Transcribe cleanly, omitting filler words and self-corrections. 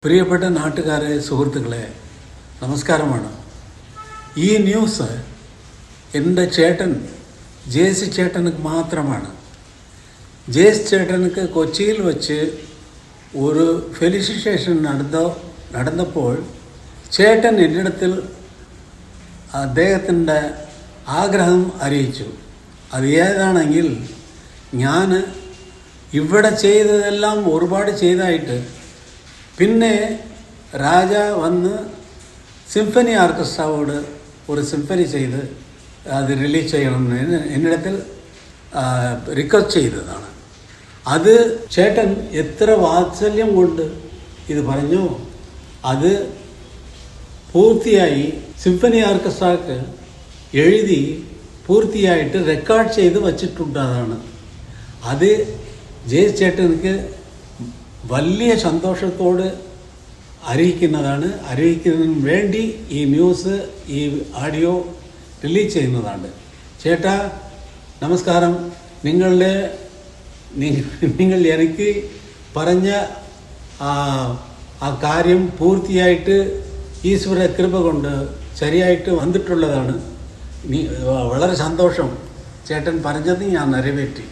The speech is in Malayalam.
പ്രിയപ്പെട്ട നാട്ടുകാരെ, സുഹൃത്തുക്കളെ, നമസ്കാരമാണ്. ഈ ന്യൂസ് എൻ്റെ ചേട്ടൻ ജേസ് ചേട്ടനുക്ക് മാത്രമാണ്. ജേസ് ചേട്ടനുക്ക് കൊച്ചിയിൽ വച്ച് ഒരു ഫെലിസിറ്റേഷൻ നടന്നപ്പോൾ ചേട്ടൻ എൻ്റെ അടുത്തിൽ അദ്ദേഹത്തിൻ്റെ ആഗ്രഹം അറിയിച്ചു. അത് ഏതാണെങ്കിൽ, ഞാൻ ഇവിടെ ചെയ്തതെല്ലാം ഒരുപാട് ചെയ്തായിട്ട് പിന്നെ രാജ വന്ന് സിംഫണി ഓർക്കസ്ട്രാവോട് ഒരു സിംഫണി ചെയ്ത് അത് റിലീസ് ചെയ്യണമെന്ന് എന്നിടത്തിൽ റിക്വസ്റ്റ് ചെയ്തതാണ്. അത് ചേട്ടൻ എത്ര വാത്സല്യം കൊണ്ട് ഇത് പറഞ്ഞു. അത് പൂർത്തിയായി സിംഫണി ഓർക്കസ്ട്രക്ക് എഴുതി പൂർത്തിയായിട്ട് റെക്കോർഡ് ചെയ്ത് വച്ചിട്ടുള്ളതാണ്. അത് ജേസ് ചേട്ടനുക്ക് വലിയ സന്തോഷത്തോട് അറിയിക്കുന്നതിന് വേണ്ടി ഈ ന്യൂസ്, ഈ ഓഡിയോ റിലീസ് ചെയ്യുന്നതാണ്. ചേട്ടാ നമസ്കാരം. നിങ്ങൾ എനിക്ക് പറഞ്ഞ ആ കാര്യം പൂർത്തിയായിട്ട് ഈശ്വര കൃപ കൊണ്ട് ശരിയായിട്ട് വന്നിട്ടുള്ളതാണ്. വളരെ സന്തോഷം. ചേട്ടൻ പറഞ്ഞത് ഞാൻ നിറവേറ്റി.